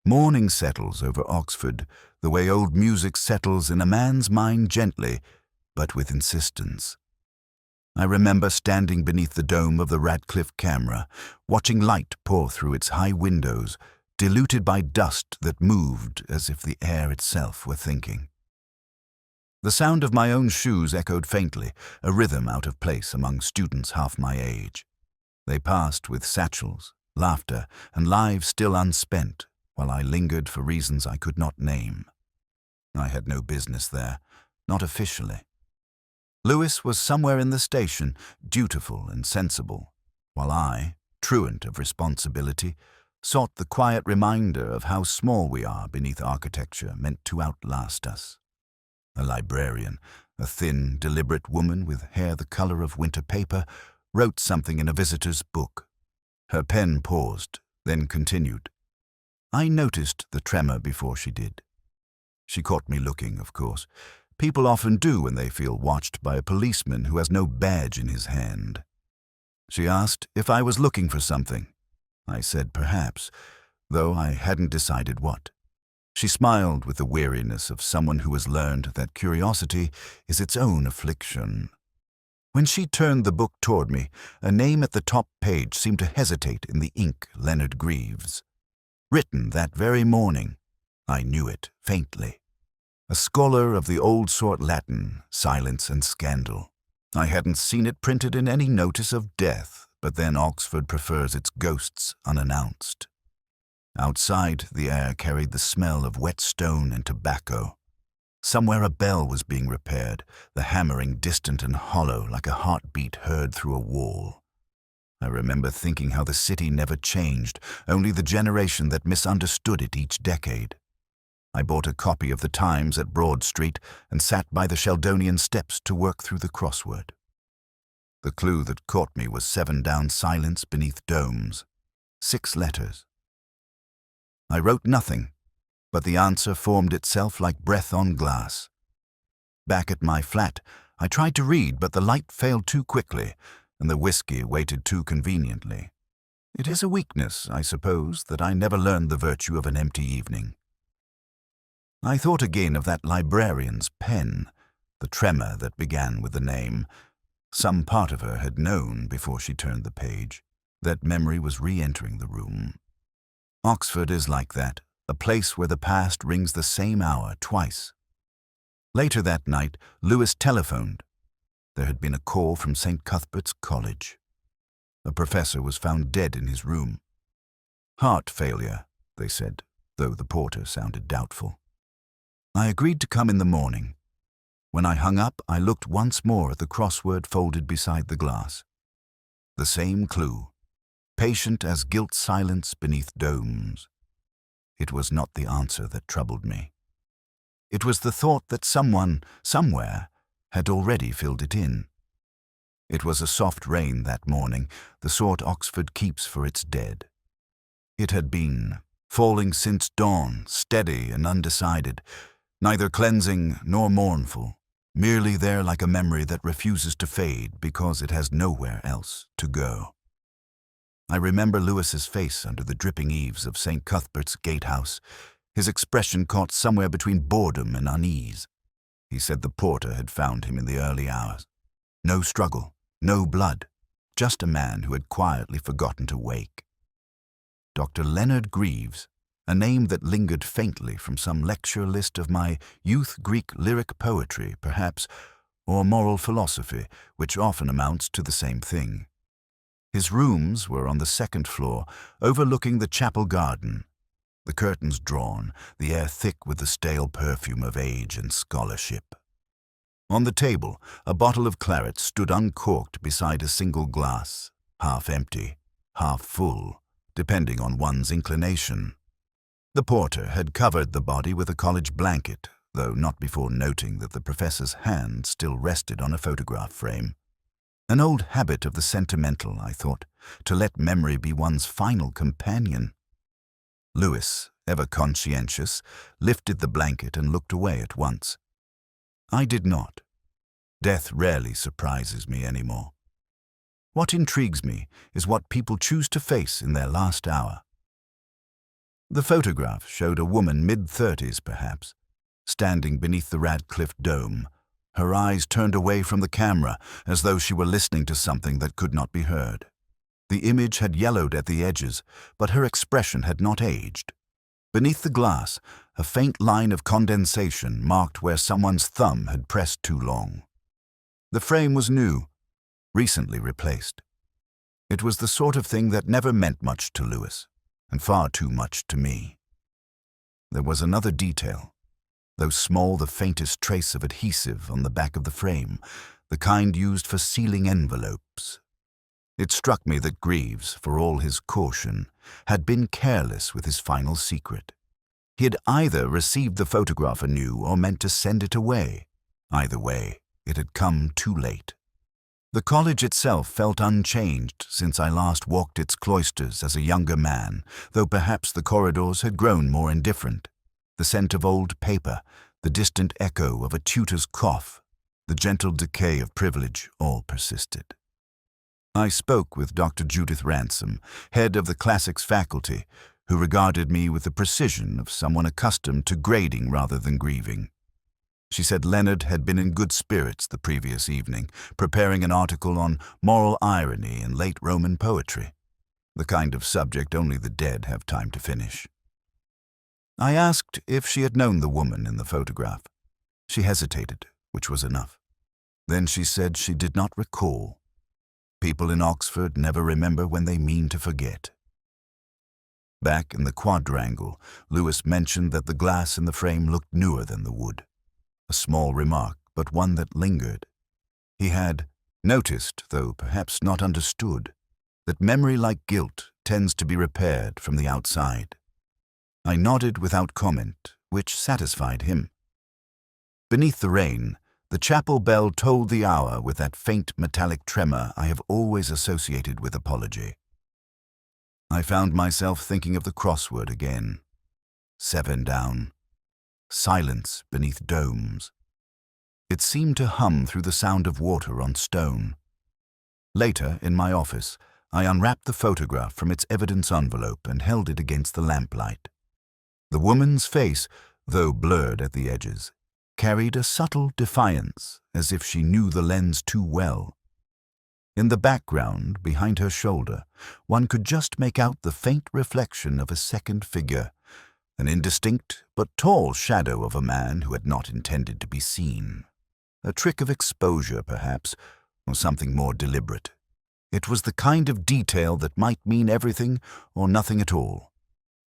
Morning settles over Oxford, the way old music settles in a man's mind gently, but with insistence. I remember standing beneath the dome of the Radcliffe Camera, watching light pour through its high windows, diluted by dust that moved as if the air itself were thinking. The sound of my own shoes echoed faintly, a rhythm out of place among students half my age. They passed with satchels, laughter, and lives still unspent, while I lingered for reasons I could not name. I had no business there, not officially. Lewis was somewhere in the station, dutiful and sensible, while I, truant of responsibility, sought the quiet reminder of how small we are beneath architecture meant to outlast us. A librarian, a thin, deliberate woman with hair the color of winter paper, wrote something in a visitor's book. Her pen paused, then continued. I noticed the tremor before she did. She caught me looking, of course. People often do when they feel watched by a policeman who has no badge in his hand. She asked if I was looking for something. I said perhaps, though I hadn't decided what. She smiled with the weariness of someone who has learned that curiosity is its own affliction. When she turned the book toward me, a name at the top page seemed to hesitate in the ink, Leonard Greaves. Written that very morning, I knew it faintly. A scholar of the old sort Latin, silence and scandal. I hadn't seen it printed in any notice of death, but then Oxford prefers its ghosts unannounced. Outside, the air carried the smell of wet stone and tobacco. Somewhere a bell was being repaired, the hammering distant and hollow like a heartbeat heard through a wall. I remember thinking how the city never changed, only the generation that misunderstood it each decade. I bought a copy of the Times at Broad Street and sat by the Sheldonian steps to work through the crossword. The clue that caught me was 7 down silence beneath domes. 6 letters. I wrote nothing, but the answer formed itself like breath on glass. Back at my flat, I tried to read, but the light failed too quickly, and the whiskey waited too conveniently. It is a weakness, I suppose, that I never learned the virtue of an empty evening. I thought again of that librarian's pen, the tremor that began with the name. Some part of her had known before she turned the page that memory was re-entering the room. Oxford is like that, a place where the past rings the same hour twice. Later that night, Lewis telephoned. There had been a call from St. Cuthbert's College. A professor was found dead in his room. Heart failure, they said, though the porter sounded doubtful. I agreed to come in the morning. When I hung up, I looked once more at the crossword folded beside the glass. The same clue, patient as gilt silence beneath domes. It was not the answer that troubled me. It was the thought that someone, somewhere, had already filled it in. It was a soft rain that morning, the sort Oxford keeps for its dead. It had been, falling since dawn, steady and undecided, neither cleansing nor mournful, merely there like a memory that refuses to fade because it has nowhere else to go. I remember Lewis's face under the dripping eaves of St. Cuthbert's gatehouse, his expression caught somewhere between boredom and unease. He said the porter had found him in the early hours. No struggle, no blood, just a man who had quietly forgotten to wake. Dr. Leonard Greaves, a name that lingered faintly from some lecture list of my youth Greek lyric poetry, perhaps, or moral philosophy, which often amounts to the same thing. His rooms were on the 2nd floor, overlooking the chapel garden. The curtains drawn, the air thick with the stale perfume of age and scholarship. On the table, a bottle of claret stood uncorked beside a single glass, half empty, half full, depending on one's inclination. The porter had covered the body with a college blanket, though not before noting that the professor's hand still rested on a photograph frame. An old habit of the sentimental, I thought, to let memory be one's final companion. Lewis, ever conscientious, lifted the blanket and looked away at once. I did not. Death rarely surprises me anymore. What intrigues me is what people choose to face in their last hour. The photograph showed a woman mid-30s perhaps, standing beneath the Radcliffe dome, her eyes turned away from the camera as though she were listening to something that could not be heard. The image had yellowed at the edges, but her expression had not aged. Beneath the glass, a faint line of condensation marked where someone's thumb had pressed too long. The frame was new, recently replaced. It was the sort of thing that never meant much to Lewis, and far too much to me. There was another detail. Though small, the faintest trace of adhesive on the back of the frame, the kind used for sealing envelopes. It struck me that Greaves, for all his caution, had been careless with his final secret. He had either received the photograph anew or meant to send it away. Either way, it had come too late. The college itself felt unchanged since I last walked its cloisters as a younger man, though perhaps the corridors had grown more indifferent. The scent of old paper, the distant echo of a tutor's cough, the gentle decay of privilege all persisted. I spoke with Dr. Judith Ransom, head of the classics faculty, who regarded me with the precision of someone accustomed to grading rather than grieving. She said Leonard had been in good spirits the previous evening, preparing an article on moral irony in late Roman poetry, the kind of subject only the dead have time to finish. I asked if she had known the woman in the photograph. She hesitated, which was enough. Then she said she did not recall. People in Oxford never remember when they mean to forget. Back in the quadrangle, Lewis mentioned that the glass in the frame looked newer than the wood. A small remark, but one that lingered. He had noticed, though perhaps not understood, that memory, like guilt, tends to be repaired from the outside. I nodded without comment, which satisfied him. Beneath the rain, the chapel bell tolled the hour with that faint metallic tremor I have always associated with apology. I found myself thinking of the crossword again. 7 down. Silence beneath domes. It seemed to hum through the sound of water on stone. Later, in my office, I unwrapped the photograph from its evidence envelope and held it against the lamplight. The woman's face, though blurred at the edges, carried a subtle defiance, as if she knew the lens too well. In the background, behind her shoulder, one could just make out the faint reflection of a second figure, an indistinct but tall shadow of a man who had not intended to be seen. A trick of exposure, perhaps, or something more deliberate. It was the kind of detail that might mean everything or nothing at all.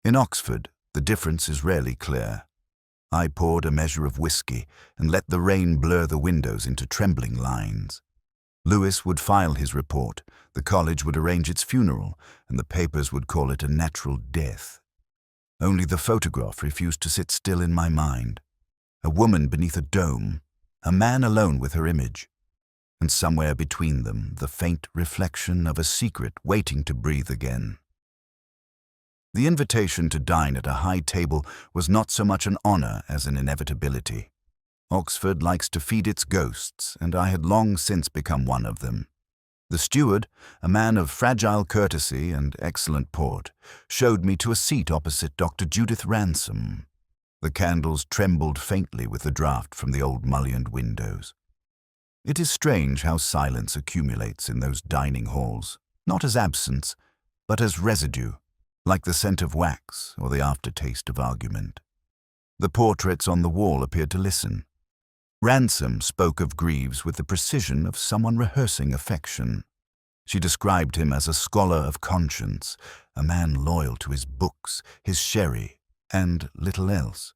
In Oxford, the difference is rarely clear. I poured a measure of whiskey and let the rain blur the windows into trembling lines. Lewis would file his report, the college would arrange its funeral, and the papers would call it a natural death. Only the photograph refused to sit still in my mind. A woman beneath a dome, a man alone with her image, and somewhere between them the faint reflection of a secret waiting to breathe again. The invitation to dine at a high table was not so much an honor as an inevitability. Oxford likes to feed its ghosts, and I had long since become one of them. The steward, a man of fragile courtesy and excellent port, showed me to a seat opposite Dr. Judith Ransom. The candles trembled faintly with the draught from the old mullioned windows. It is strange how silence accumulates in those dining halls, not as absence, but as residue, like the scent of wax or the aftertaste of argument. The portraits on the wall appeared to listen. Ransom spoke of Greaves with the precision of someone rehearsing affection. She described him as a scholar of conscience, a man loyal to his books, his sherry, and little else.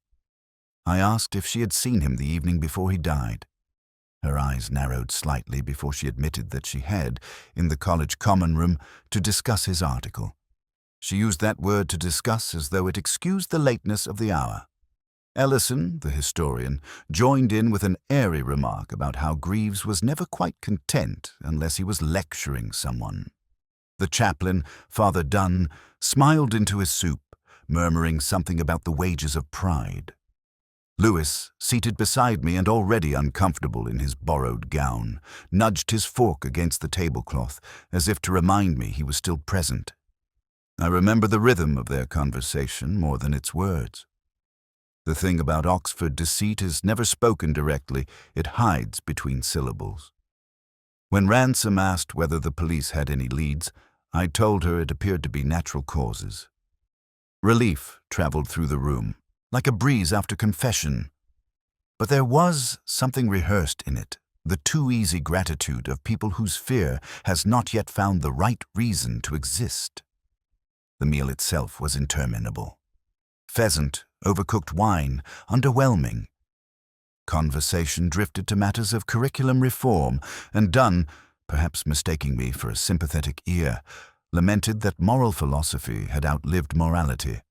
I asked if she had seen him the evening before he died. Her eyes narrowed slightly before she admitted that she had, in the college common room, to discuss his article. She used that word to discuss as though it excused the lateness of the hour. Ellison, the historian, joined in with an airy remark about how Greaves was never quite content unless he was lecturing someone. The chaplain, Father Dunn, smiled into his soup, murmuring something about the wages of pride. Lewis, seated beside me and already uncomfortable in his borrowed gown, nudged his fork against the tablecloth as if to remind me he was still present. I remember the rhythm of their conversation more than its words. The thing about Oxford deceit is never spoken directly, it hides between syllables. When Ransom asked whether the police had any leads, I told her it appeared to be natural causes. Relief traveled through the room, like a breeze after confession. But there was something rehearsed in it, the too easy gratitude of people whose fear has not yet found the right reason to exist. The meal itself was interminable. Pheasant, overcooked wine, underwhelming. Conversation drifted to matters of curriculum reform, and Dunn, perhaps mistaking me for a sympathetic ear, lamented that moral philosophy had outlived morality.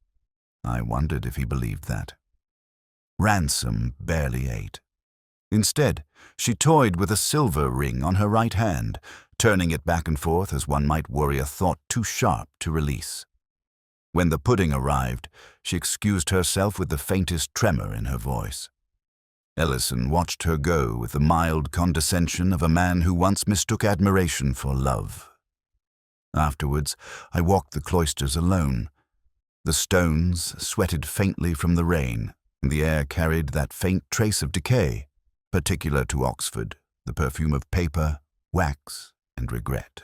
I wondered if he believed that. Ransom barely ate. Instead, she toyed with a silver ring on her right hand, turning it back and forth as one might worry a thought too sharp to release. When the pudding arrived, she excused herself with the faintest tremor in her voice. Ellison watched her go with the mild condescension of a man who once mistook admiration for love. Afterwards, I walked the cloisters alone. The stones sweated faintly from the rain, and the air carried that faint trace of decay, particular to Oxford, the perfume of paper, wax, and regret.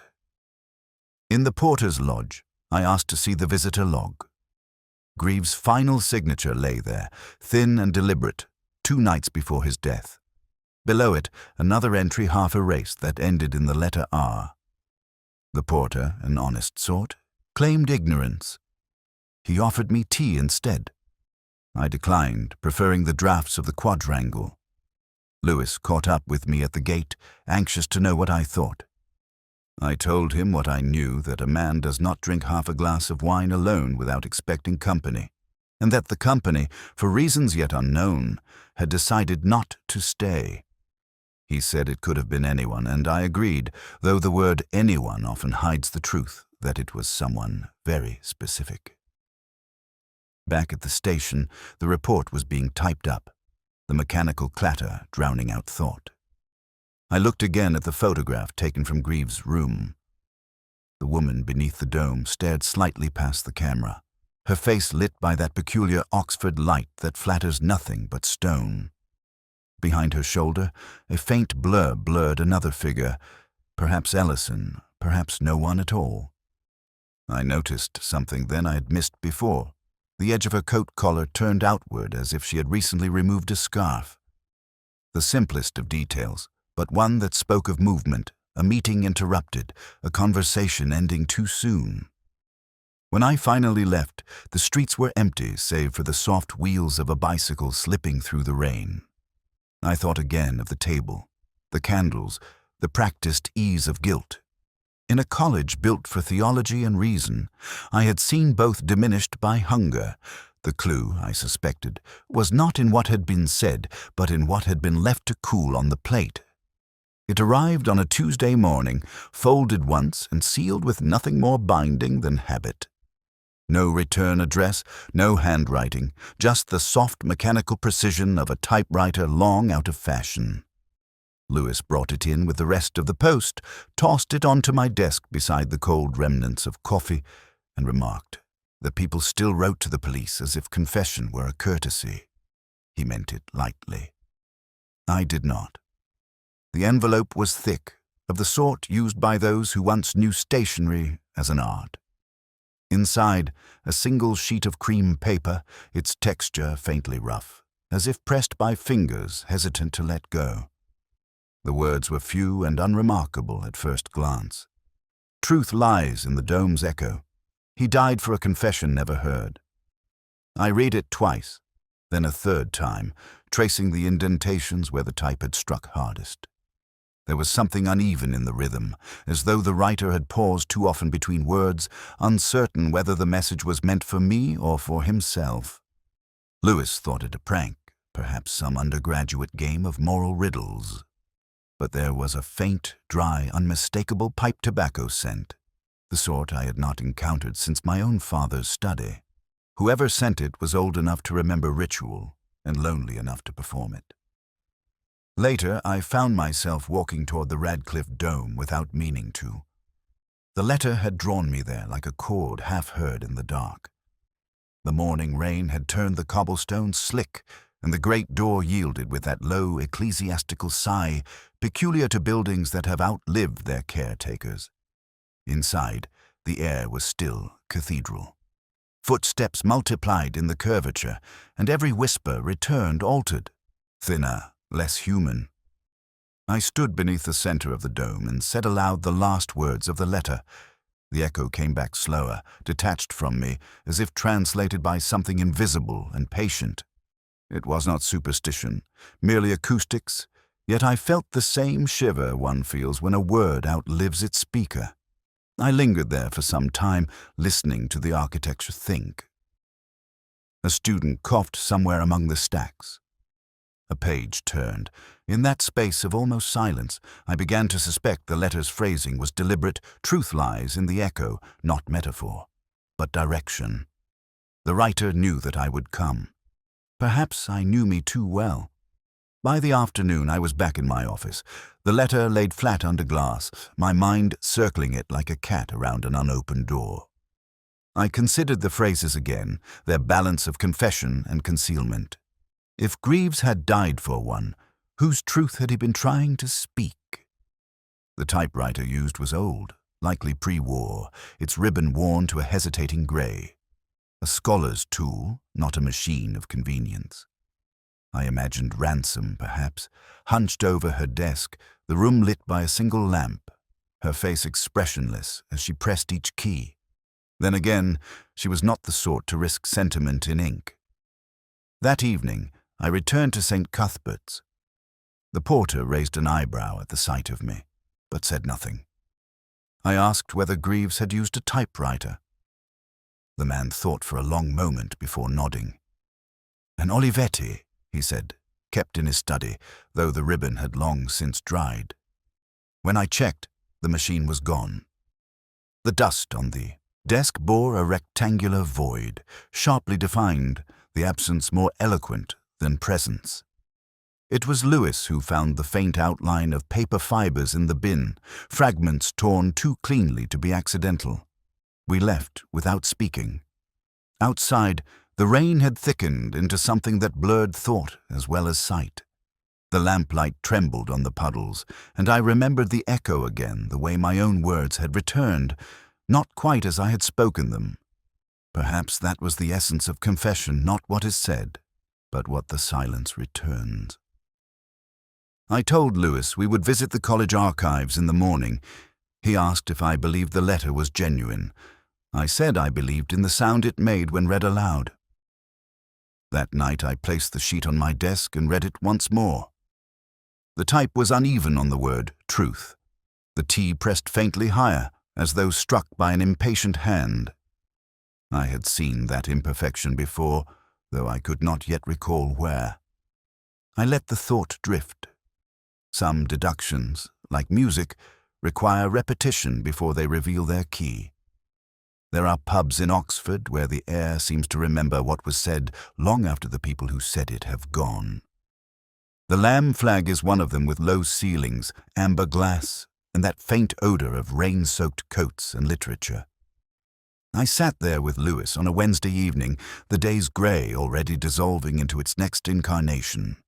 In the porter's lodge, I asked to see the visitor log. Greaves' final signature lay there, thin and deliberate, 2 nights before his death. Below it, another entry half erased that ended in the letter R. The porter, an honest sort, claimed ignorance. He offered me tea instead. I declined, preferring the draughts of the quadrangle. Lewis caught up with me at the gate, anxious to know what I thought. I told him what I knew, that a man does not drink half a glass of wine alone without expecting company, and that the company, for reasons yet unknown, had decided not to stay. He said it could have been anyone, and I agreed, though the word anyone often hides the truth that it was someone very specific. Back at the station, the report was being typed up, the mechanical clatter drowning out thought. I looked again at the photograph taken from Greaves' room. The woman beneath the dome stared slightly past the camera, her face lit by that peculiar Oxford light that flatters nothing but stone. Behind her shoulder, a faint blur blurred another figure, perhaps Ellison, perhaps no one at all. I noticed something then I had missed before. The edge of her coat collar turned outward as if she had recently removed a scarf. The simplest of details, but one that spoke of movement, a meeting interrupted, a conversation ending too soon. When I finally left, the streets were empty save for the soft wheels of a bicycle slipping through the rain. I thought again of the table, the candles, the practiced ease of guilt. In a college built for theology and reason, I had seen both diminished by hunger. The clue, I suspected, was not in what had been said, but in what had been left to cool on the plate. It arrived on a Tuesday morning, folded once and sealed with nothing more binding than habit. No return address, no handwriting, just the soft mechanical precision of a typewriter long out of fashion. Lewis brought it in with the rest of the post, tossed it onto my desk beside the cold remnants of coffee, and remarked that people still wrote to the police as if confession were a courtesy. He meant it lightly. I did not. The envelope was thick, of the sort used by those who once knew stationery as an art. Inside, a single sheet of cream paper, its texture faintly rough, as if pressed by fingers hesitant to let go. The words were few and unremarkable at first glance. Truth lies in the dome's echo. He died for a confession never heard. I read it twice, then a third time, tracing the indentations where the type had struck hardest. There was something uneven in the rhythm, as though the writer had paused too often between words, uncertain whether the message was meant for me or for himself. Lewis thought it a prank, perhaps some undergraduate game of moral riddles. But there was a faint, dry, unmistakable pipe tobacco scent, the sort I had not encountered since my own father's study. Whoever sent it was old enough to remember ritual and lonely enough to perform it. Later, I found myself walking toward the Radcliffe dome without meaning to. The letter had drawn me there like a chord half heard in the dark. The morning rain had turned the cobblestones slick, and the great door yielded with that low ecclesiastical sigh peculiar to buildings that have outlived their caretakers. Inside, the air was still cathedral. Footsteps multiplied in the curvature, and every whisper returned altered, thinner, less human. I stood beneath the center of the dome and said aloud the last words of the letter. The echo came back slower, detached from me, as if translated by something invisible and patient. It was not superstition, merely acoustics, yet I felt the same shiver one feels when a word outlives its speaker. I lingered there for some time, listening to the architecture think. A student coughed somewhere among the stacks. A page turned. In that space of almost silence, I began to suspect the letter's phrasing was deliberate. Truth lies in the echo, not metaphor, but direction. The writer knew that I would come. Perhaps I knew me too well. By the afternoon, I was back in my office. The letter laid flat under glass, my mind circling it like a cat around an unopened door. I considered the phrases again, their balance of confession and concealment. If Greaves had died for one, whose truth had he been trying to speak? The typewriter used was old, likely pre-war, its ribbon worn to a hesitating grey. A scholar's tool, not a machine of convenience. I imagined Ransom, perhaps, hunched over her desk, the room lit by a single lamp, her face expressionless as she pressed each key. Then again, she was not the sort to risk sentiment in ink. That evening, I returned to St. Cuthbert's. The porter raised an eyebrow at the sight of me, but said nothing. I asked whether Greaves had used a typewriter. The man thought for a long moment before nodding. An Olivetti, he said, kept in his study, though the ribbon had long since dried. When I checked, the machine was gone. The dust on the desk bore a rectangular void, sharply defined, the absence more eloquent than presence. It was Lewis who found the faint outline of paper fibers in the bin, fragments torn too cleanly to be accidental. We left without speaking. Outside, the rain had thickened into something that blurred thought as well as sight. The lamplight trembled on the puddles, and I remembered the echo again, the way my own words had returned, not quite as I had spoken them. Perhaps that was the essence of confession, not what is said, but what the silence returns. I told Lewis we would visit the college archives in the morning. He asked if I believed the letter was genuine. I said I believed in the sound it made when read aloud. That night I placed the sheet on my desk and read it once more. The type was uneven on the word truth. The T pressed faintly higher, as though struck by an impatient hand. I had seen that imperfection before, though I could not yet recall where. I let the thought drift. Some deductions, like music, require repetition before they reveal their key. There are pubs in Oxford where the air seems to remember what was said long after the people who said it have gone. The Lamb Flag is one of them, with low ceilings, amber glass, and that faint odor of rain-soaked coats and literature. I sat there with Lewis on a Wednesday evening, the day's grey already dissolving into its next incarnation.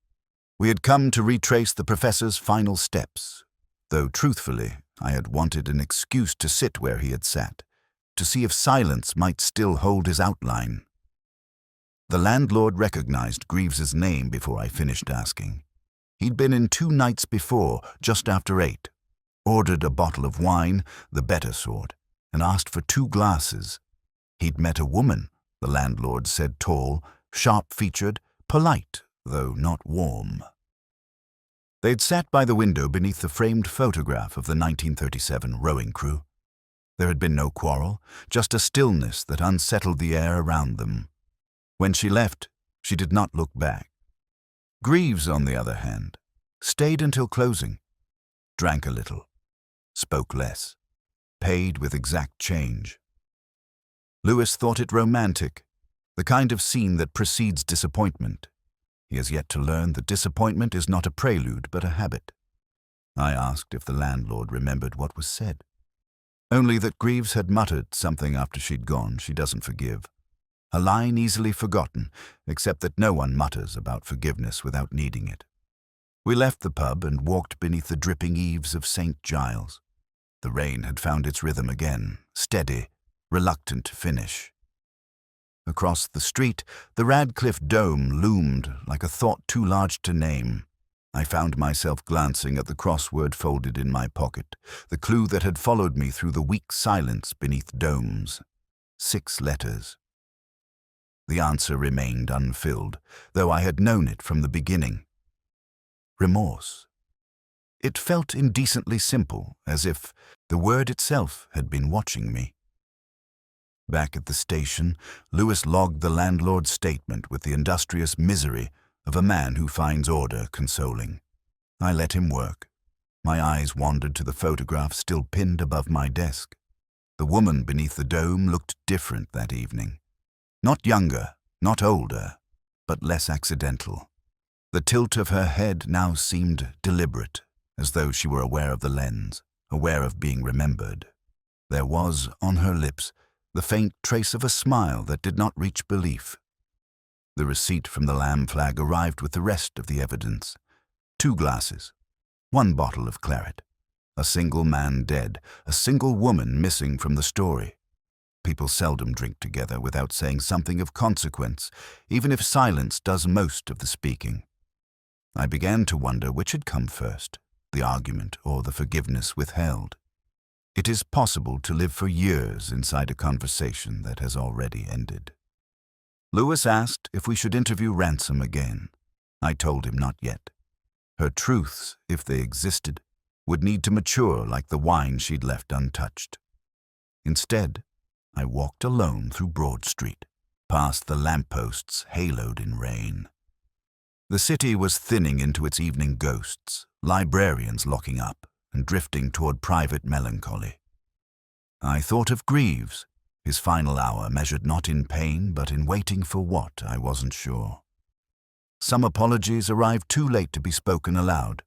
We had come to retrace the professor's final steps, though truthfully I had wanted an excuse to sit where he had sat, to see if silence might still hold his outline. The landlord recognized Greaves's name before I finished asking. He'd been in 2 nights before, just after 8, ordered a bottle of wine, the better sort, and asked for 2 glasses. He'd met a woman, the landlord said, tall, sharp-featured, polite, though not warm. They'd sat by the window beneath the framed photograph of the 1937 rowing crew. There had been no quarrel, just a stillness that unsettled the air around them. When she left, she did not look back. Greaves, on the other hand, stayed until closing, drank a little, spoke less, paid with exact change. Lewis thought it romantic, the kind of scene that precedes disappointment. He has yet to learn that disappointment is not a prelude but a habit. I asked if the landlord remembered what was said. Only that Greaves had muttered something after she'd gone she doesn't forgive. A line easily forgotten, except that no one mutters about forgiveness without needing it. We left the pub and walked beneath the dripping eaves of St. Giles. The rain had found its rhythm again, steady, reluctant to finish. Across the street, the Radcliffe dome loomed like a thought too large to name. I found myself glancing at the crossword folded in my pocket, the clue that had followed me through the weak silence beneath domes. 6 letters. The answer remained unfilled, though I had known it from the beginning. Remorse. It felt indecently simple, as if the word itself had been watching me. Back at the station, Lewis logged the landlord's statement with the industrious misery of a man who finds order consoling. I let him work. My eyes wandered to the photograph still pinned above my desk. The woman beneath the dome looked different that evening. Not younger, not older, but less accidental. The tilt of her head now seemed deliberate, as though she were aware of the lens, aware of being remembered. There was, on her lips, the faint trace of a smile that did not reach belief. The receipt from the Lamb Flag arrived with the rest of the evidence. 2 glasses, 1 bottle of claret, a single man dead, a single woman missing from the story. People seldom drink together without saying something of consequence, even if silence does most of the speaking. I began to wonder which had come first, the argument or the forgiveness withheld. It is possible to live for years inside a conversation that has already ended. Lewis asked if we should interview Ransom again. I told him not yet. Her truths, if they existed, would need to mature like the wine she'd left untouched. Instead, I walked alone through Broad Street, past the lampposts haloed in rain. The city was thinning into its evening ghosts, librarians locking up and drifting toward private melancholy. I thought of Greaves, his final hour measured not in pain but in waiting for what I wasn't sure. Some apologies arrived too late to be spoken aloud.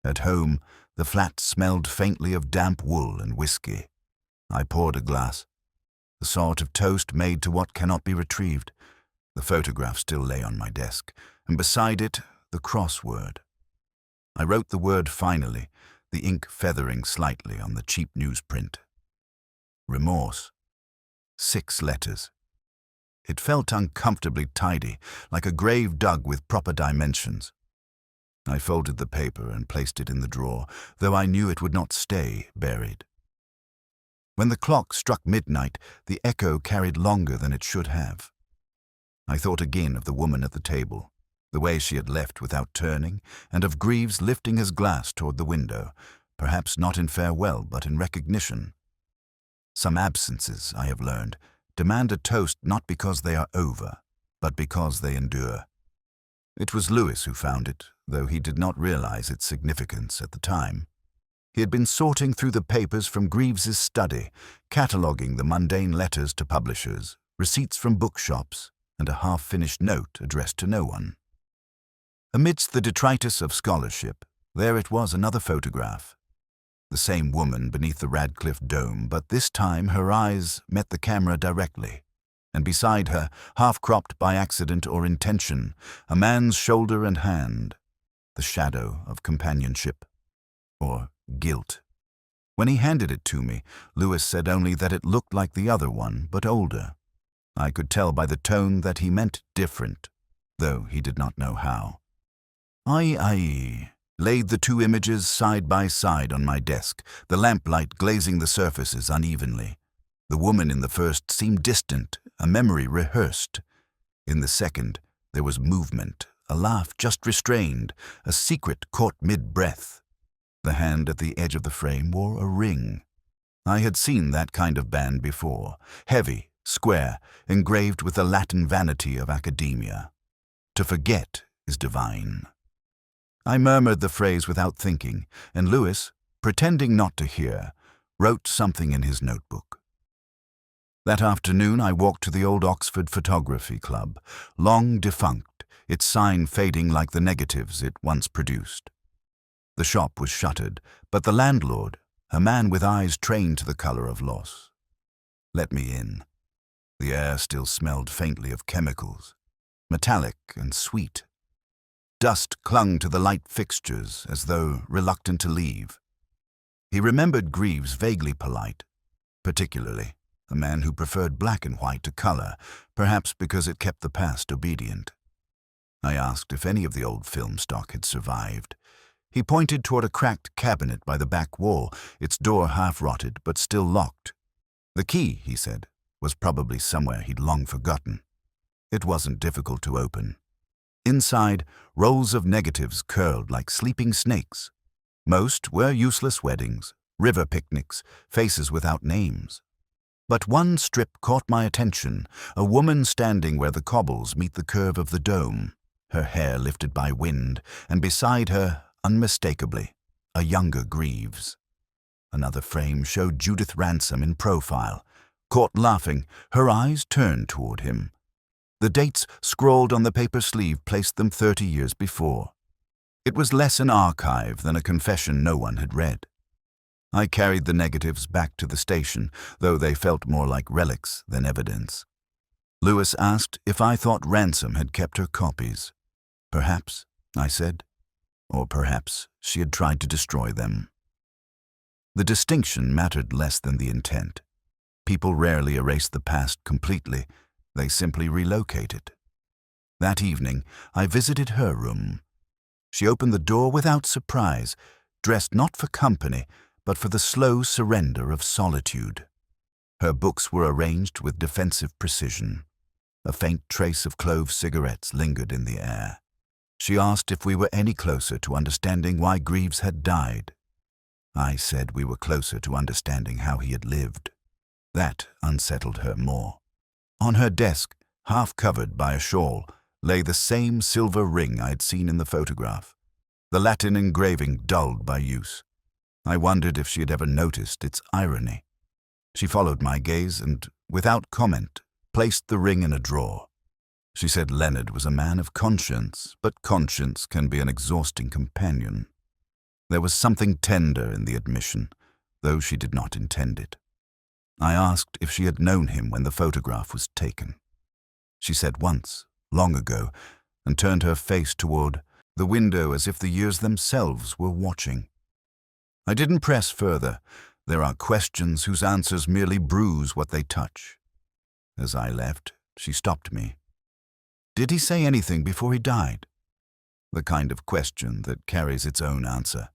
At home, the flat smelled faintly of damp wool and whiskey. I poured a glass. The sort of toast made to what cannot be retrieved. The photograph still lay on my desk, and beside it, the crossword. I wrote the word finally, the ink feathering slightly on the cheap newsprint. Remorse. 6 letters. It felt uncomfortably tidy, like a grave dug with proper dimensions. I folded the paper and placed it in the drawer, though I knew it would not stay buried. When the clock struck midnight, the echo carried longer than it should have. I thought again of the woman at the table, the way she had left without turning, and of Greaves lifting his glass toward the window, perhaps not in farewell but in recognition. Some absences, I have learned, demand a toast not because they are over, but because they endure. It was Lewis who found it, though he did not realize its significance at the time. He had been sorting through the papers from Greaves's study, cataloguing the mundane letters to publishers, receipts from bookshops, and a half-finished note addressed to no one. Amidst the detritus of scholarship, there it was, another photograph. The same woman beneath the Radcliffe dome, but this time her eyes met the camera directly, and beside her, half-cropped by accident or intention, a man's shoulder and hand, the shadow of companionship, or guilt. When he handed it to me, Lewis said only that it looked like the other one, but older. I could tell by the tone that he meant different, though he did not know how. I laid the 2 images side by side on my desk, the lamplight glazing the surfaces unevenly. The woman in the first seemed distant, a memory rehearsed. In the second, there was movement, a laugh just restrained, a secret caught mid-breath. The hand at the edge of the frame wore a ring. I had seen that kind of band before, heavy, square, engraved with the Latin vanity of academia. To forget is divine. I murmured the phrase without thinking, and Lewis, pretending not to hear, wrote something in his notebook. That afternoon I walked to the old Oxford Photography Club, long defunct, its sign fading like the negatives it once produced. The shop was shuttered, but the landlord, a man with eyes trained to the color of loss. Let me in. The air still smelled faintly of chemicals, metallic and sweet. Dust clung to the light fixtures as though reluctant to leave. He remembered Greaves vaguely polite, particularly a man who preferred black and white to color, perhaps because it kept the past obedient. I asked if any of the old film stock had survived. He pointed toward a cracked cabinet by the back wall, its door half-rotted but still locked. The key, he said, was probably somewhere he'd long forgotten. It wasn't difficult to open. Inside, rolls of negatives curled like sleeping snakes. Most were useless weddings, river picnics, faces without names. But one strip caught my attention, a woman standing where the cobbles meet the curve of the dome, her hair lifted by wind, and beside her, unmistakably, a younger Greaves. Another frame showed Judith Ransom in profile. Caught laughing, her eyes turned toward him. The dates scrawled on the paper sleeve placed them 30 years before. It was less an archive than a confession no one had read. I carried the negatives back to the station, though they felt more like relics than evidence. Lewis asked if I thought Ransom had kept her copies. Perhaps, I said. Or perhaps she had tried to destroy them. The distinction mattered less than the intent. People rarely erase the past completely. They simply relocate it. That evening, I visited her room. She opened the door without surprise, dressed not for company, but for the slow surrender of solitude. Her books were arranged with defensive precision. A faint trace of clove cigarettes lingered in the air. She asked if we were any closer to understanding why Greaves had died. I said we were closer to understanding how he had lived. That unsettled her more. On her desk, half covered by a shawl, lay the same silver ring I'd seen in the photograph, the Latin engraving dulled by use. I wondered if she had ever noticed its irony. She followed my gaze and, without comment, placed the ring in a drawer. She said Leonard was a man of conscience, but conscience can be an exhausting companion. There was something tender in the admission, though she did not intend it. I asked if she had known him when the photograph was taken. She said once, long ago, and turned her face toward the window as if the years themselves were watching. I didn't press further. There are questions whose answers merely bruise what they touch. As I left, she stopped me. Did he say anything before he died? The kind of question that carries its own answer.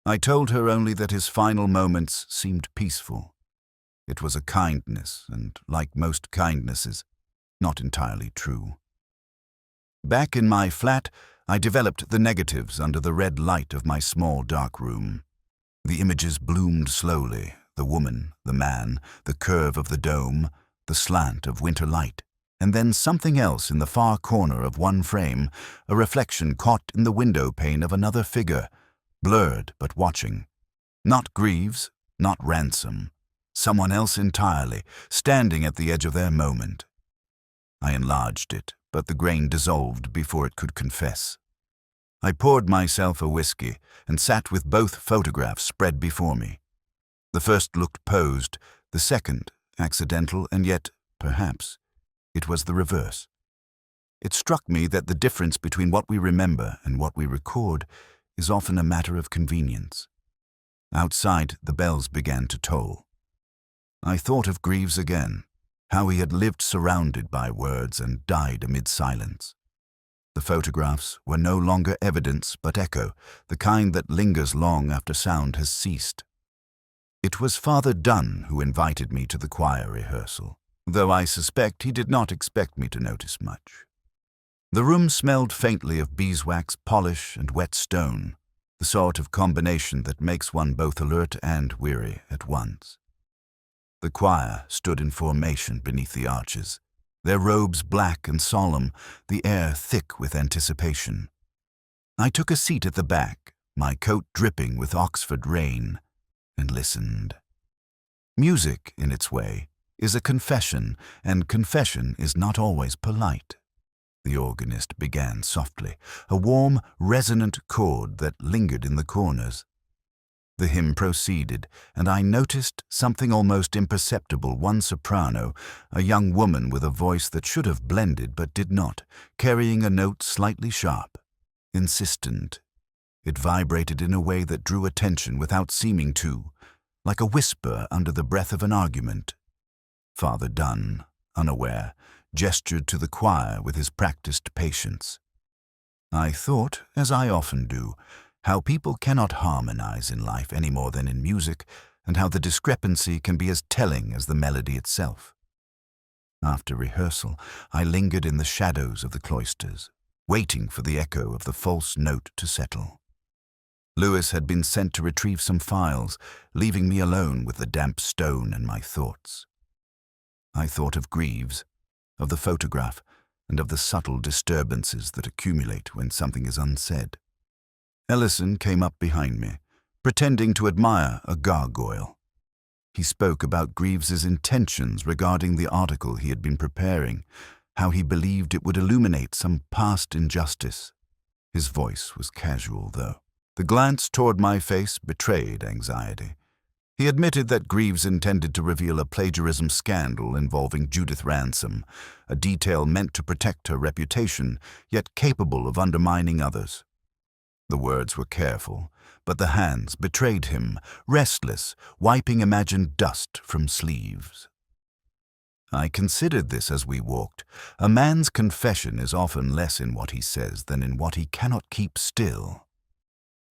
I told her only that his final moments seemed peaceful. It was a kindness, and like most kindnesses, not entirely true. Back in my flat, I developed the negatives under the red light of my small dark room. The images bloomed slowly, the woman, the man, the curve of the dome, the slant of winter light, and then something else in the far corner of one frame, a reflection caught in the window pane of another figure, blurred but watching. Not Greaves, not Ransom. Someone else entirely, standing at the edge of their moment. I enlarged it, but the grain dissolved before it could confess. I poured myself a whiskey and sat with both photographs spread before me. The first looked posed, the second accidental, and yet, perhaps, it was the reverse. It struck me that the difference between what we remember and what we record is often a matter of convenience. Outside, the bells began to toll. I thought of Greaves again, how he had lived surrounded by words and died amid silence. The photographs were no longer evidence but echo, the kind that lingers long after sound has ceased. It was Father Dunn who invited me to the choir rehearsal, though I suspect he did not expect me to notice much. The room smelled faintly of beeswax polish and wet stone, the sort of combination that makes one both alert and weary at once. The choir stood in formation beneath the arches, their robes black and solemn, the air thick with anticipation. I took a seat at the back, my coat dripping with Oxford rain, and listened. Music, in its way, is a confession, and confession is not always polite. The organist began softly, a warm, resonant chord that lingered in the corners. The hymn proceeded, and I noticed something almost imperceptible. One soprano, a young woman with a voice that should have blended but did not, carrying a note slightly sharp, insistent. It vibrated in a way that drew attention without seeming to, like a whisper under the breath of an argument. Father Dunn, unaware, gestured to the choir with his practiced patience. I thought, as I often do, how people cannot harmonize in life any more than in music, and how the discrepancy can be as telling as the melody itself. After rehearsal, I lingered in the shadows of the cloisters, waiting for the echo of the false note to settle. Lewis had been sent to retrieve some files, leaving me alone with the damp stone and my thoughts. I thought of Greaves, of the photograph, and of the subtle disturbances that accumulate when something is unsaid. Ellison came up behind me, pretending to admire a gargoyle. He spoke about Greaves's intentions regarding the article he had been preparing, how he believed it would illuminate some past injustice. His voice was casual, though. The glance toward my face betrayed anxiety. He admitted that Greaves intended to reveal a plagiarism scandal involving Judith Ransom, a detail meant to protect her reputation, yet capable of undermining others. The words were careful, but the hands betrayed him, restless, wiping imagined dust from sleeves. I considered this as we walked. A man's confession is often less in what he says than in what he cannot keep still.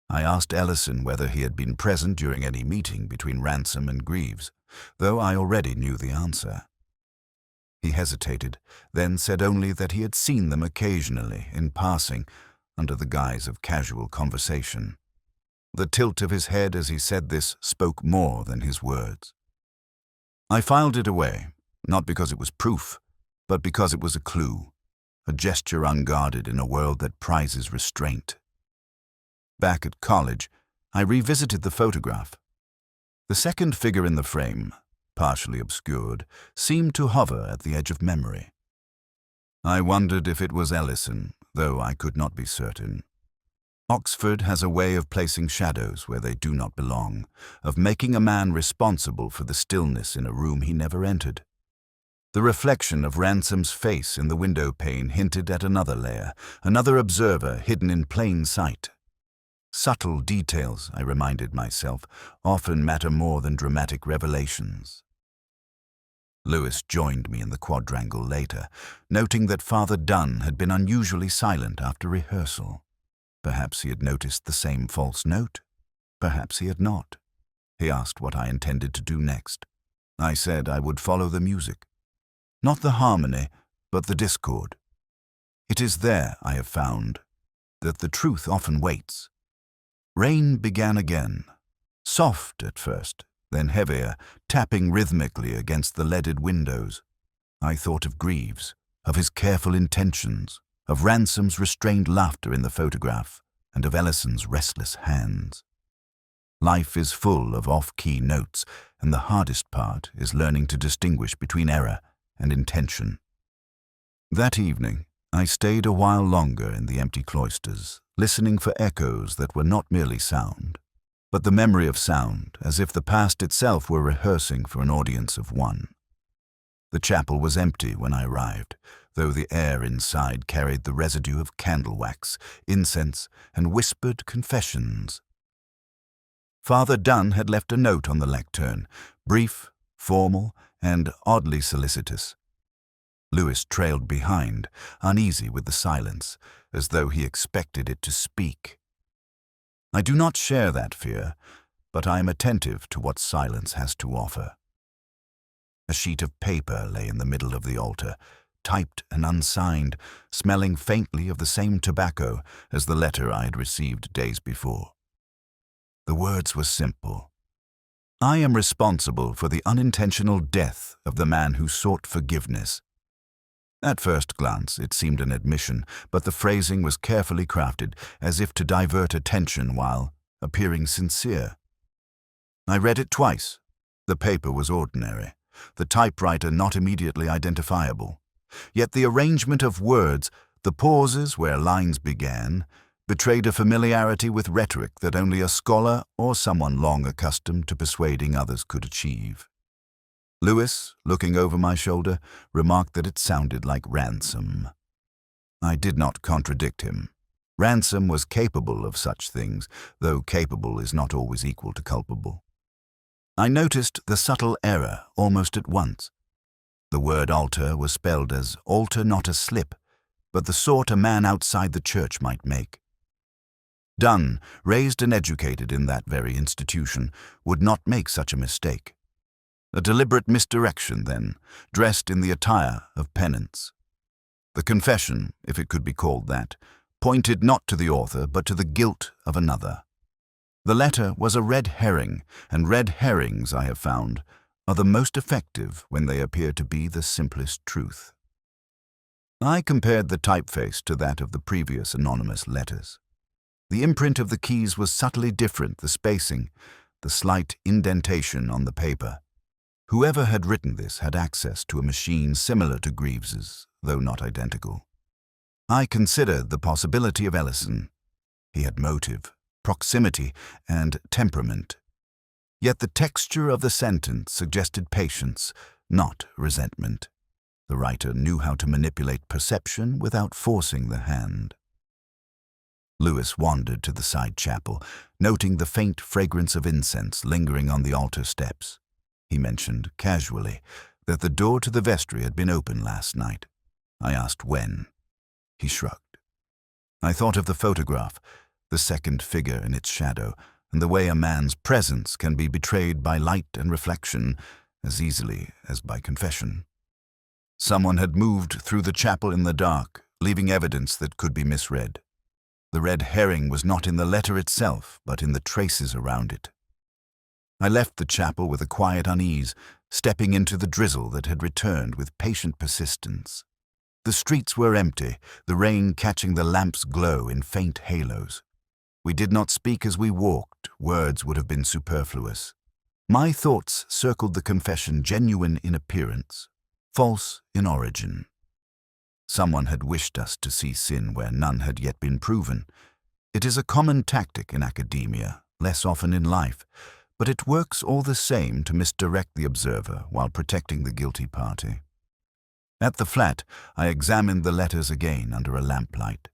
I asked Ellison whether he had been present during any meeting between Ransom and Greaves, though I already knew the answer. He hesitated, then said only that he had seen them occasionally, in passing, under the guise of casual conversation. The tilt of his head as he said this spoke more than his words. I filed it away, not because it was proof, but because it was a clue, a gesture unguarded in a world that prizes restraint. Back at college, I revisited the photograph. The second figure in the frame, partially obscured, seemed to hover at the edge of memory. I wondered if it was Ellison, though I could not be certain. Oxford has a way of placing shadows where they do not belong, of making a man responsible for the stillness in a room he never entered. The reflection of Ransom's face in the window pane hinted at another layer, another observer hidden in plain sight. Subtle details, I reminded myself, often matter more than dramatic revelations. Lewis joined me in the quadrangle later, noting that Father Dunn had been unusually silent after rehearsal. Perhaps he had noticed the same false note. Perhaps he had not. He asked what I intended to do next. I said I would follow the music. Not the harmony, but the discord. It is there, I have found, that the truth often waits. Rain began again, soft at first, then heavier, tapping rhythmically against the leaded windows. I thought of Greaves, of his careful intentions, of Ransom's restrained laughter in the photograph, and of Ellison's restless hands. Life is full of off-key notes, and the hardest part is learning to distinguish between error and intention. That evening, I stayed a while longer in the empty cloisters, listening for echoes that were not merely sound, but the memory of sound, as if the past itself were rehearsing for an audience of one. The chapel was empty when I arrived, though the air inside carried the residue of candle wax, incense, and whispered confessions. Father Dunn had left a note on the lectern, brief, formal, and oddly solicitous. Lewis trailed behind, uneasy with the silence, as though he expected it to speak. I do not share that fear, but I am attentive to what silence has to offer. A sheet of paper lay in the middle of the altar, typed and unsigned, smelling faintly of the same tobacco as the letter I had received days before. The words were simple. I am responsible for the unintentional death of the man who sought forgiveness. At first glance, it seemed an admission, but the phrasing was carefully crafted, as if to divert attention while appearing sincere. I read it twice. The paper was ordinary, the typewriter not immediately identifiable. Yet the arrangement of words, the pauses where lines began, betrayed a familiarity with rhetoric that only a scholar or someone long accustomed to persuading others could achieve. Lewis, looking over my shoulder, remarked that it sounded like ransom. I did not contradict him. Ransom was capable of such things, though capable is not always equal to culpable. I noticed the subtle error almost at once. The word altar was spelled as altar, not a slip, but the sort a man outside the church might make. Dunn, raised and educated in that very institution, would not make such a mistake. A deliberate misdirection, then, dressed in the attire of penance. The confession, if it could be called that, pointed not to the author but to the guilt of another. The letter was a red herring, and red herrings, I have found, are the most effective when they appear to be the simplest truth. I compared the typeface to that of the previous anonymous letters. The imprint of the keys was subtly different, the spacing, the slight indentation on the paper. Whoever had written this had access to a machine similar to Greaves's, though not identical. I considered the possibility of Ellison. He had motive, proximity, and temperament. Yet the texture of the sentence suggested patience, not resentment. The writer knew how to manipulate perception without forcing the hand. Lewis wandered to the side chapel, noting the faint fragrance of incense lingering on the altar steps. He mentioned, casually, that the door to the vestry had been open last night. I asked when. He shrugged. I thought of the photograph, the second figure in its shadow, and the way a man's presence can be betrayed by light and reflection as easily as by confession. Someone had moved through the chapel in the dark, leaving evidence that could be misread. The red herring was not in the letter itself, but in the traces around it. I left the chapel with a quiet unease, stepping into the drizzle that had returned with patient persistence. The streets were empty, the rain catching the lamps' glow in faint halos. We did not speak as we walked, words would have been superfluous. My thoughts circled the confession, genuine in appearance, false in origin. Someone had wished us to see sin where none had yet been proven. It is a common tactic in academia, less often in life, but it works all the same to misdirect the observer while protecting the guilty party. At the flat, I examined the letters again under a lamplight.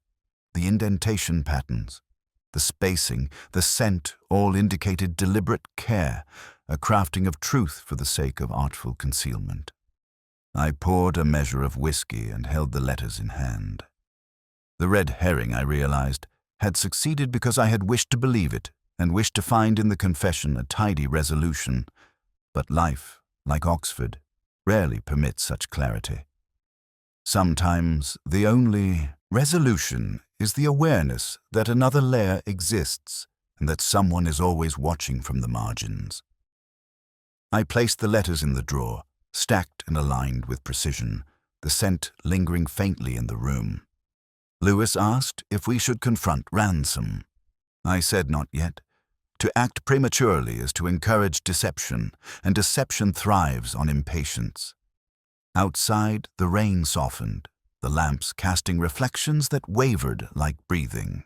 The indentation patterns, the spacing, the scent all indicated deliberate care, a crafting of truth for the sake of artful concealment. I poured a measure of whiskey and held the letters in hand. The red herring, I realized, had succeeded because I had wished to believe it and wished to find in the confession a tidy resolution. But life, like Oxford, rarely permits such clarity. Sometimes the only resolution is the awareness that another layer exists and that someone is always watching from the margins. I placed the letters in the drawer, stacked and aligned with precision, the scent lingering faintly in the room. Lewis asked if we should confront ransom. I said not yet. To act prematurely is to encourage deception, and deception thrives on impatience. Outside, the rain softened, the lamps casting reflections that wavered like breathing.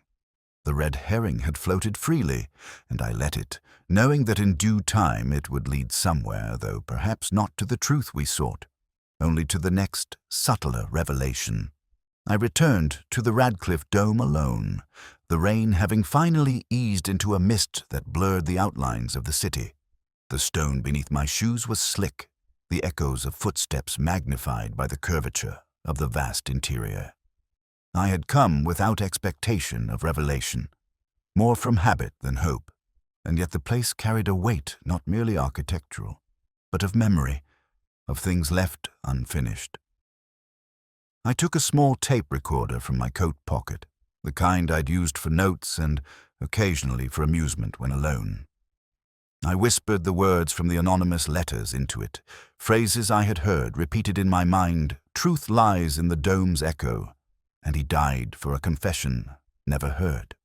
The red herring had floated freely, and I let it, knowing that in due time it would lead somewhere, though perhaps not to the truth we sought, only to the next, subtler revelation. I returned to the Radcliffe dome alone, the rain having finally eased into a mist that blurred the outlines of the city. The stone beneath my shoes was slick, the echoes of footsteps magnified by the curvature of the vast interior. I had come without expectation of revelation, more from habit than hope, and yet the place carried a weight not merely architectural, but of memory, of things left unfinished. I took a small tape recorder from my coat pocket, the kind I'd used for notes and occasionally for amusement when alone. I whispered the words from the anonymous letters into it, phrases I had heard repeated in my mind, "Truth lies in the dome's echo," and he died for a confession never heard.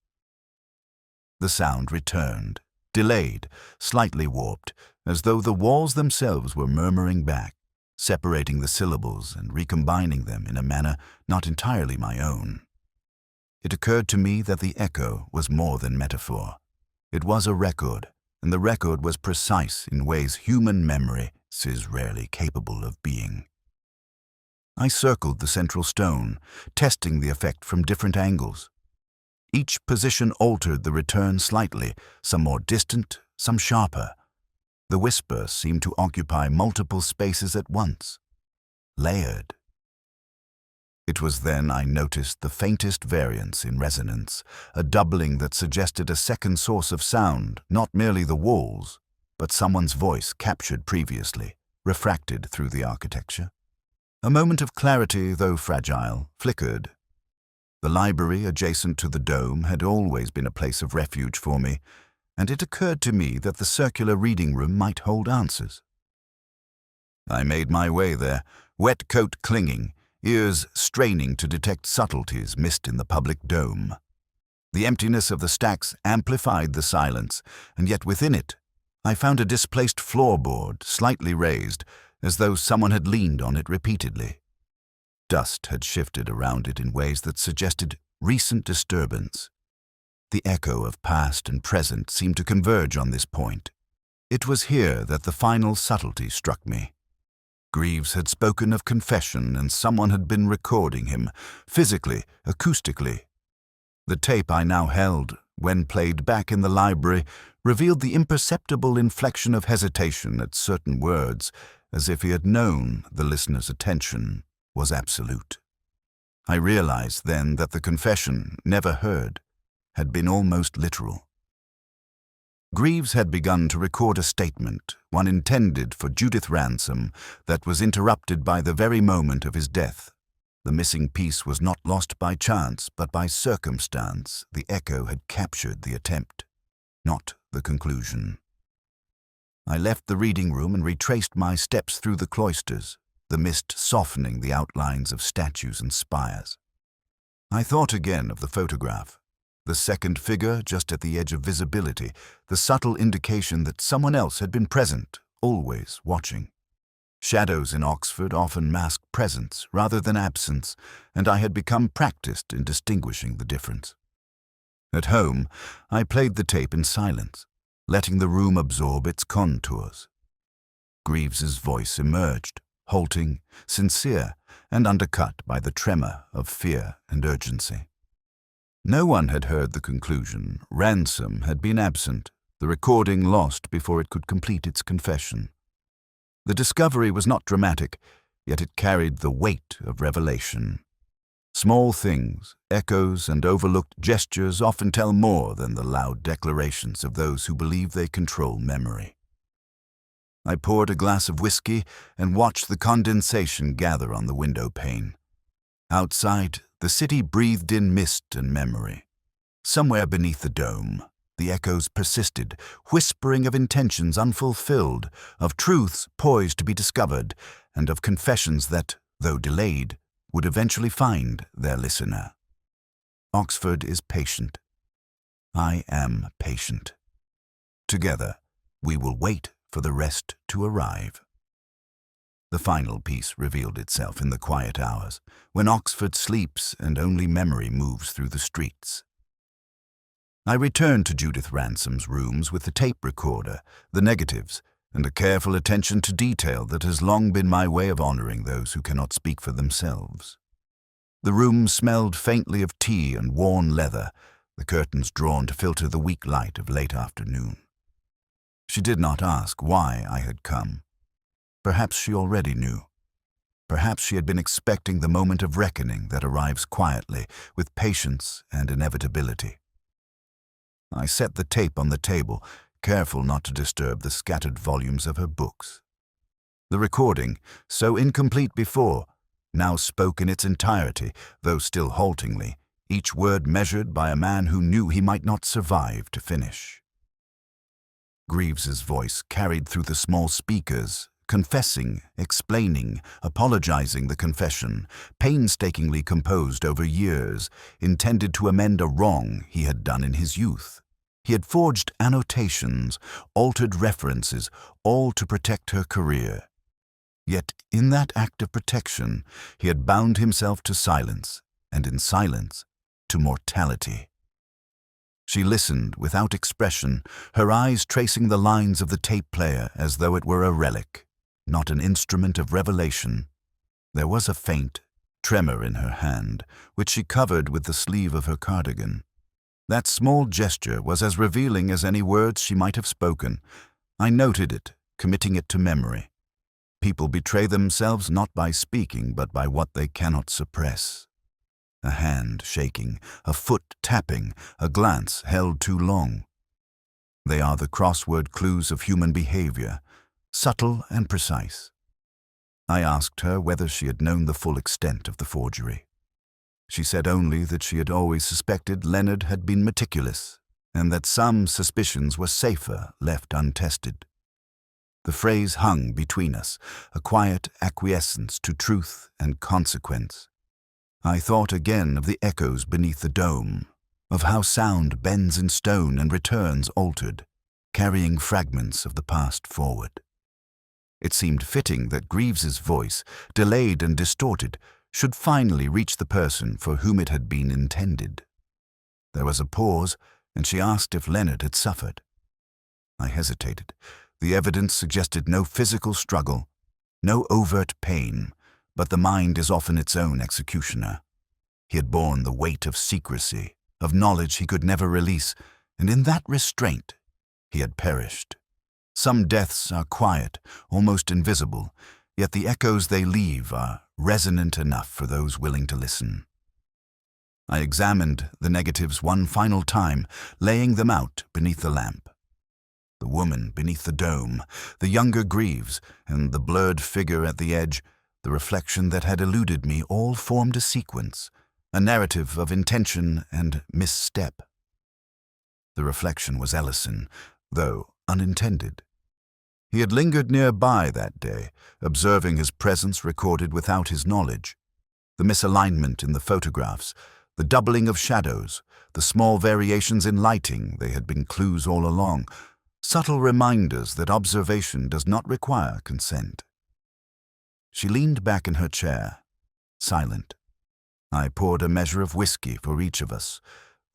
The sound returned, delayed, slightly warped, as though the walls themselves were murmuring back, separating the syllables and recombining them in a manner not entirely my own. It occurred to me that the echo was more than metaphor. It was a record, and the record was precise in ways human memory is rarely capable of being. I circled the central stone, testing the effect from different angles. Each position altered the return slightly, some more distant, some sharper. The whisper seemed to occupy multiple spaces at once, layered. It was then I noticed the faintest variance in resonance, a doubling that suggested a second source of sound, not merely the walls, but someone's voice captured previously, refracted through the architecture. A moment of clarity, though fragile, flickered. The library adjacent to the dome had always been a place of refuge for me, and it occurred to me that the circular reading room might hold answers. I made my way there, wet coat clinging, ears straining to detect subtleties missed in the public dome. The emptiness of the stacks amplified the silence, and yet within it, I found a displaced floorboard, slightly raised, as though someone had leaned on it repeatedly. Dust had shifted around it in ways that suggested recent disturbance. The echo of past and present seemed to converge on this point. It was here that the final subtlety struck me. Greaves had spoken of confession, and someone had been recording him, physically, acoustically. The tape I now held, when played back in the library, revealed the imperceptible inflection of hesitation at certain words, as if he had known the listener's attention was absolute. I realized then that the confession, never heard, had been almost literal. Greaves had begun to record a statement, one intended for Judith Ransom, that was interrupted by the very moment of his death. The missing piece was not lost by chance, but by circumstance. The echo had captured the attempt, not the conclusion. I left the reading room and retraced my steps through the cloisters, the mist softening the outlines of statues and spires. I thought again of the photograph. The second figure just at the edge of visibility, the subtle indication that someone else had been present, always watching. Shadows in Oxford often mask presence rather than absence, and I had become practiced in distinguishing the difference. At home, I played the tape in silence, letting the room absorb its contours. Greaves's voice emerged, halting, sincere, and undercut by the tremor of fear and urgency. No one had heard the conclusion. Ransom had been absent, the recording lost before it could complete its confession. The discovery was not dramatic, yet it carried the weight of revelation. Small things, echoes, and overlooked gestures often tell more than the loud declarations of those who believe they control memory. I poured a glass of whiskey and watched the condensation gather on the window pane. Outside, the city breathed in mist and memory. Somewhere beneath the dome, the echoes persisted, whispering of intentions unfulfilled, of truths poised to be discovered, and of confessions that, though delayed, would eventually find their listener. Oxford is patient. I am patient. Together, we will wait for the rest to arrive. The final piece revealed itself in the quiet hours, when Oxford sleeps and only memory moves through the streets. I returned to Judith Ransom's rooms with the tape recorder, the negatives, and a careful attention to detail that has long been my way of honoring those who cannot speak for themselves. The room smelled faintly of tea and worn leather, the curtains drawn to filter the weak light of late afternoon. She did not ask why I had come. Perhaps she already knew. Perhaps she had been expecting the moment of reckoning that arrives quietly, with patience and inevitability. I set the tape on the table, careful not to disturb the scattered volumes of her books. The recording, so incomplete before, now spoke in its entirety, though still haltingly, each word measured by a man who knew he might not survive to finish. Greaves's voice carried through the small speakers, confessing, explaining, apologizing the confession, painstakingly composed over years, intended to amend a wrong he had done in his youth. He had forged annotations, altered references, all to protect her career. Yet in that act of protection, he had bound himself to silence, and in silence, to mortality. She listened without expression, her eyes tracing the lines of the tape player as though it were a relic, not an instrument of revelation. There was a faint tremor in her hand, which she covered with the sleeve of her cardigan. That small gesture was as revealing as any words she might have spoken. I noted it, committing it to memory. People betray themselves not by speaking, but by what they cannot suppress. A hand shaking, a foot tapping, a glance held too long. They are the crossword clues of human behavior, subtle and precise. I asked her whether she had known the full extent of the forgery. She said only that she had always suspected Leonard had been meticulous, and that some suspicions were safer left untested. The phrase hung between us, a quiet acquiescence to truth and consequence. I thought again of the echoes beneath the dome, of how sound bends in stone and returns altered, carrying fragments of the past forward. It seemed fitting that Greaves's voice, delayed and distorted, should finally reach the person for whom it had been intended. There was a pause, and she asked if Leonard had suffered. I hesitated. The evidence suggested no physical struggle, no overt pain, but the mind is often its own executioner. He had borne the weight of secrecy, of knowledge he could never release, and in that restraint he had perished. Some deaths are quiet, almost invisible, yet the echoes they leave are resonant enough for those willing to listen. I examined the negatives one final time, laying them out beneath the lamp. The woman beneath the dome, the younger Greaves, and the blurred figure at the edge, the reflection that had eluded me, all formed a sequence, a narrative of intention and misstep. The reflection was Ellison, though unintended. He had lingered nearby that day, observing his presence recorded without his knowledge. The misalignment in the photographs, the doubling of shadows, the small variations in lighting, they had been clues all along, subtle reminders that observation does not require consent. She leaned back in her chair, silent. I poured a measure of whiskey for each of us,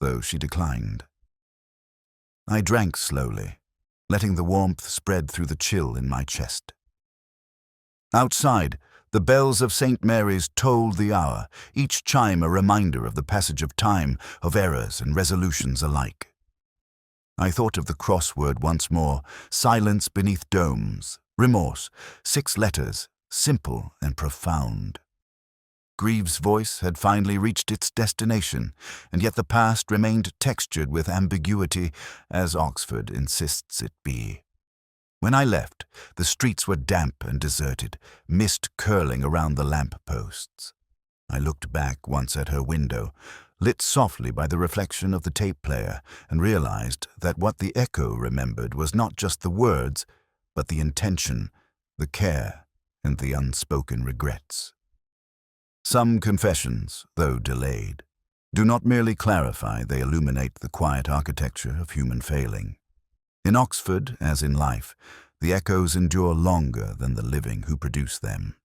though she declined. I drank slowly, letting the warmth spread through the chill in my chest. Outside, the bells of St. Mary's tolled the hour, each chime a reminder of the passage of time, of errors and resolutions alike. I thought of the crossword once more, silence beneath domes, remorse, 6 letters, simple and profound. Greaves' voice had finally reached its destination, and yet the past remained textured with ambiguity, as Oxford insists it be. When I left, the streets were damp and deserted, mist curling around the lamp-posts. I looked back once at her window, lit softly by the reflection of the tape player, and realized that what the echo remembered was not just the words, but the intention, the care, and the unspoken regrets. Some confessions, though delayed, do not merely clarify, they illuminate the quiet architecture of human failing. In Oxford, as in life, the echoes endure longer than the living who produce them.